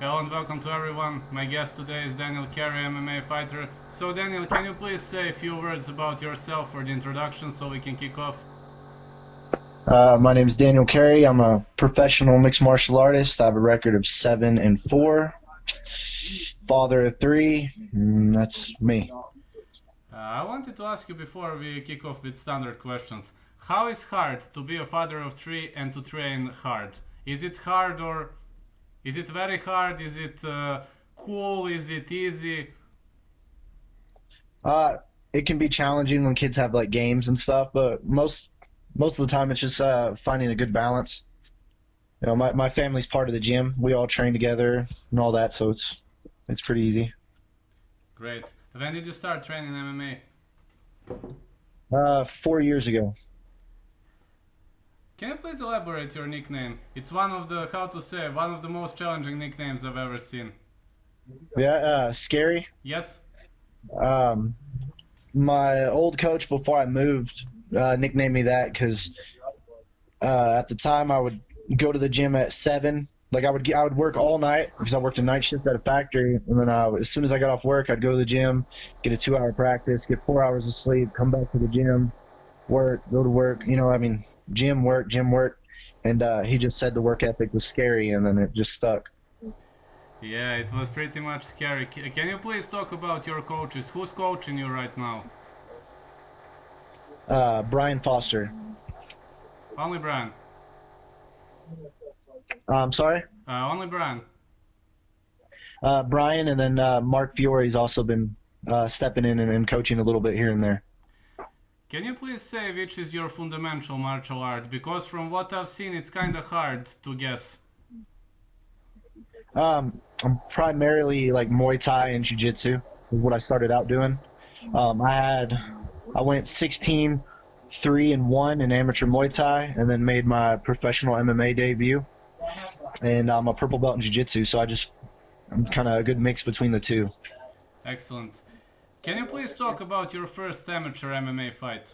Hello and welcome to everyone. My guest today is Daniel Carey, MMA fighter. So Daniel, can you please say a few words about yourself for the introduction so we can kick off? My name is Daniel Carey. I'm a professional mixed martial artist. I have a record of 7-4. Father of three. That's me. I wanted to ask you before we kick off with standard questions. How is hard to be a father of three and to train hard? Is it hard or is it very hard? Is it cool? Is it easy? Uh, it can be challenging when kids have like games and stuff, but most of the time it's just finding a good balance. My family's part of the gym. We all train together and all that, so it's pretty easy. Great. When did you start training MMA? 4 years ago. Can you please elaborate your nickname? It's one of the, how to say, one of the most challenging nicknames I've ever seen. Yeah, scary. Yes? Um, my old coach before I moved nicknamed me that because at the time I would go to the gym at 7. Like I would work all night because I worked a night shift at a factory, and then as soon as I got off work, I'd go to the gym, get a 2-hour practice, get 4 hours of sleep, come back to the gym, work, go to work. Gym work, and he just said the work ethic was scary, and then it just stuck. Yeah, it was pretty much scary. Can you please talk about your coaches? Who's coaching you right now? Brian Foster. Only Brian. I'm sorry. Only Brian. Brian, and then Mark Fiore's also been stepping in and coaching a little bit here and there. Can you please say which is your fundamental martial art? Because from what I've seen, it's kind of hard to guess. I'm primarily like Muay Thai and Jiu Jitsu is what I started out doing. I went 16-3-1 in amateur Muay Thai, and then made my professional MMA debut. And I'm a purple belt in Jiu Jitsu, so I'm kind of a good mix between the two. Excellent. Can you please talk about your first amateur MMA fight?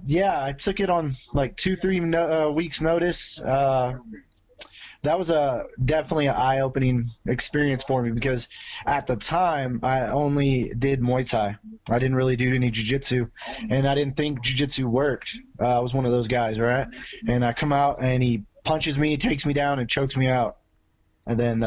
Yeah, I took it on like 2-3 weeks notice. That was definitely an eye-opening experience for me because at the time I only did Muay Thai. I didn't really do any Jiu-Jitsu, and I didn't think Jiu-Jitsu worked. I was one of those guys, right? And I come out and he punches me, takes me down, and chokes me out. And then,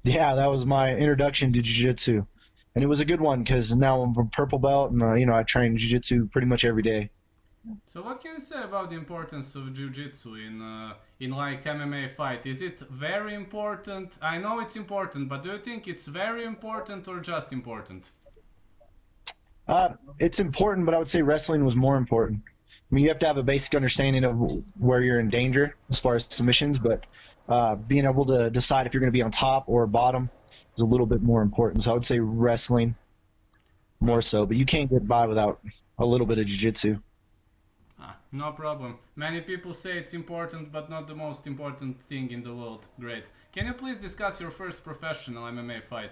yeah, that was my introduction to Jiu-Jitsu, and it was a good one because now I'm a purple belt, and I train Jiu-Jitsu pretty much every day. So what can you say about the importance of jiu-jitsu in like MMA fight? Is it very important? I know it's important, but do you think it's very important or just important? It's important, but I would say wrestling was more important. I mean, you have to have a basic understanding of where you're in danger as far as submissions, but being able to decide if you're going to be on top or bottom is a little bit more important. So I would say wrestling more so, but you can't get by without a little bit of jiu-jitsu. No problem. Many people say it's important, but not the most important thing in the world. Great. Can you please discuss your first professional MMA fight?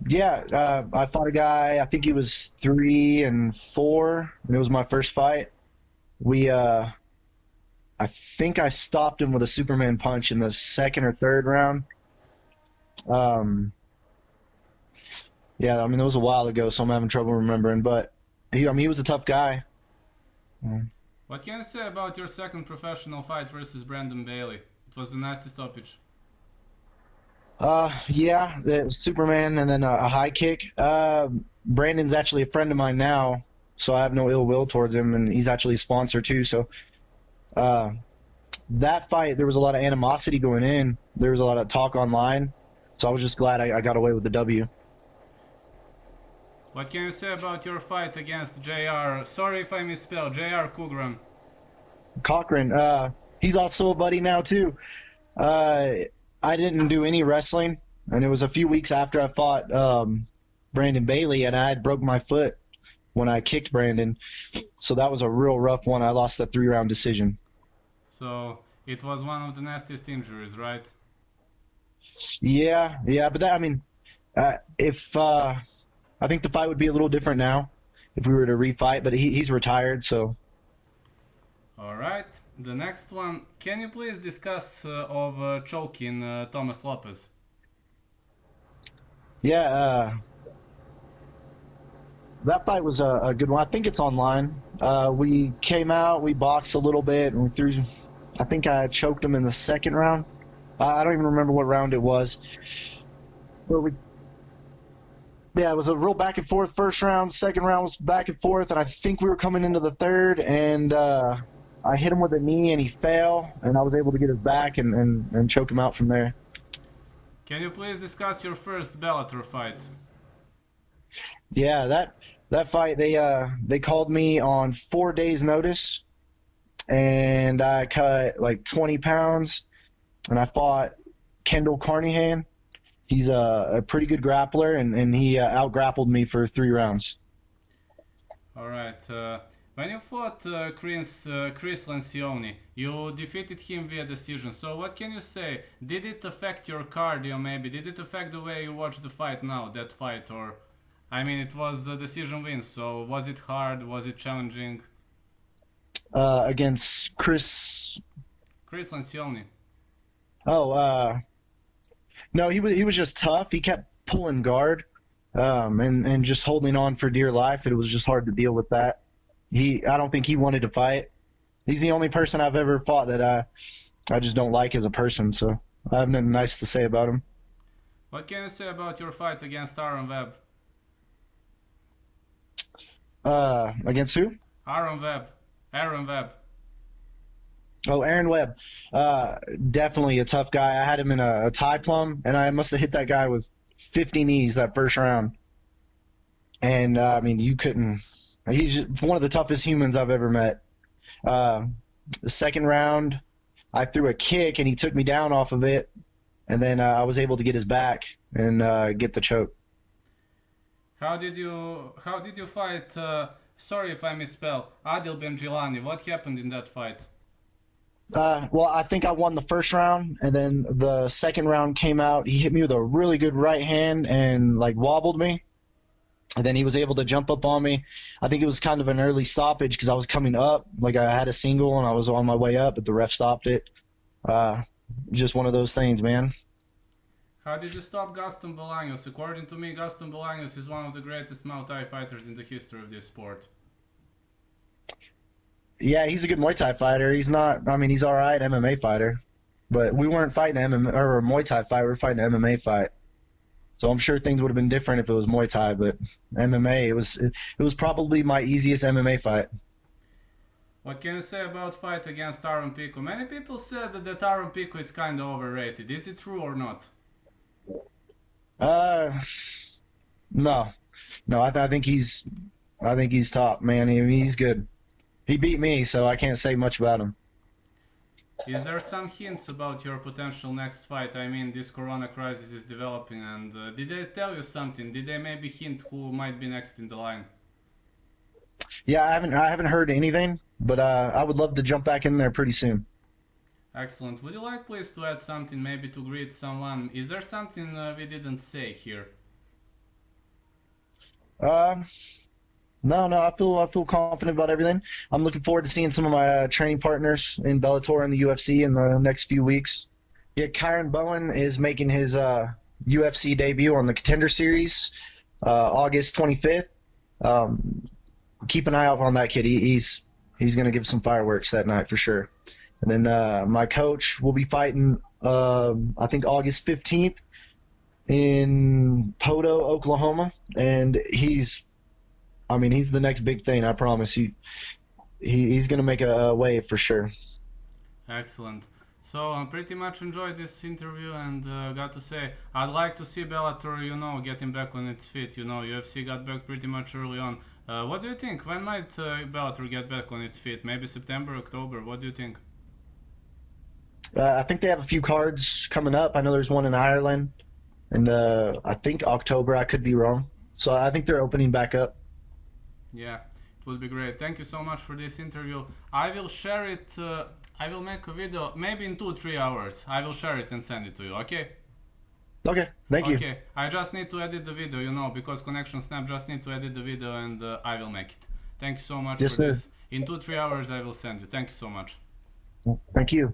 Yeah, I fought a guy. I think he was 3-4, and it was my first fight. We, I think I stopped him with a Superman punch in the second or third round. Um, yeah, I mean it was a while ago, so I'm having trouble remembering. But he was a tough guy. What can you say about your second professional fight versus Brandon Bailey? It was a nasty stoppage. Yeah, it was Superman and then a high kick. Brandon's actually a friend of mine now, so I have no ill will towards him, and he's actually a sponsor too. So uh, that fight, there was a lot of animosity going in. There was a lot of talk online, so I was just glad I got away with the W. What can you say about your fight against JR? Sorry if I misspelled. JR Kugran. Cochran, he's also a buddy now too. Uh, I didn't do any wrestling, and it was a few weeks after I fought Brandon Bailey, and I had broke my foot when I kicked Brandon, so that was a real rough one. I lost a 3-round decision. So it was one of the nastiest injuries, right? Yeah, but that, I mean, if I think the fight would be a little different now if we were to refight, but he's retired, so. Alright. The next one, can you please discuss of choking Thomas Lopez? Yeah, that fight was a good one. I think it's online. We came out, we boxed a little bit, and we threw. I think I choked him in the second round. I don't even remember what round it was. But yeah, it was a real back and forth first round. Second round was back and forth, and I think we were coming into the third, and I hit him with a knee, and he fell, and I was able to get his back and choke him out from there. Can you please discuss your first Bellator fight? Yeah, that fight they called me on 4 days' notice, and I cut like 20 pounds, and I fought Kendall Carnahan. He's a pretty good grappler, and he out-grappled me for 3 rounds. Alright, when you fought Chris Lencioni, you defeated him via decision. So what can you say? Did it affect your cardio maybe? Did it affect the way you watch the fight now, that fight? Or, I mean, it was a decision win, so was it hard? Was it challenging? Against Chris. Chris Lencioni. Oh, no, he was just tough. He kept pulling guard, and just holding on for dear life. It was just hard to deal with that. I don't think he wanted to fight. He's the only person I've ever fought that I just don't like as a person. So I have nothing nice to say about him. What can you say about your fight against Aaron Webb? Against who? Aaron Webb. Aaron Webb. Oh, Aaron Webb. Definitely a tough guy. I had him in a tie plum, and I must have hit that guy with 50 knees that first round. And I mean, you couldn't. He's just one of the toughest humans I've ever met. The second round, I threw a kick, and he took me down off of it, and then I was able to get his back and get the choke. How did you fight? Sorry if I misspell. Adil Benjilani. What happened in that fight? Well, I think I won the first round, and then the second round came out. He hit me with a really good right hand and like wobbled me, and then he was able to jump up on me. I think it was kind of an early stoppage because I was coming up, like I had a single and I was on my way up, but the ref stopped it. Just one of those things, man. How did you stop Gaston Bolaños? According to me, Gaston Bolaños is one of the greatest Muay Thai fighters in the history of this sport. Yeah, he's a good Muay Thai fighter. He's not. I mean, he's all right MMA fighter, but we weren't fighting MMA or a Muay Thai fight. We were fighting an MMA fight. So I'm sure things would have been different if it was Muay Thai, but MMA, it was probably my easiest MMA fight. What can you say about fight against Aaron Pico? Many people said that Aaron Pico is kind of overrated. Is it true or not? No, no. I think he's top, man. He's good. He beat me, so I can't say much about him. Is there some hints about your potential next fight? I mean, this corona crisis is developing, and did they tell you something? Did they maybe hint who might be next in the line? Yeah, I haven't heard anything, but I would love to jump back in there pretty soon. Excellent. Would you like please to add something, maybe to greet someone? Is there something we didn't say here? No, I feel confident about everything. I'm looking forward to seeing some of my training partners in Bellator and the UFC in the next few weeks. Yeah, Kyron Bowen is making his UFC debut on the Contender Series, August 25th. Keep an eye out on that kid. He's going to give some fireworks that night for sure. And then my coach will be fighting, I think August 15th in Poto, Oklahoma, and he's the next big thing. I promise. He's going to make a wave for sure. Excellent. So I pretty much enjoyed this interview, and got to say, I'd like to see Bellator, getting back on its feet. UFC got back pretty much early on. What do you think? When might Bellator get back on its feet? Maybe September, October? What do you think? I think they have a few cards coming up. I know there's one in Ireland, and I think October. I could be wrong. So I think they're opening back up. Yeah, it would be great. Thank you so much for this interview. I will share it. I will make a video maybe in 2-3 hours. I will share it and send it to you. Okay? Okay. Thank you. Okay. I just need to edit the video, because Connection Snap just need to edit the video, and I will make it. Thank you so much Yes, for sir. this. In 2-3 hours I will send you. Thank you so much. Thank you.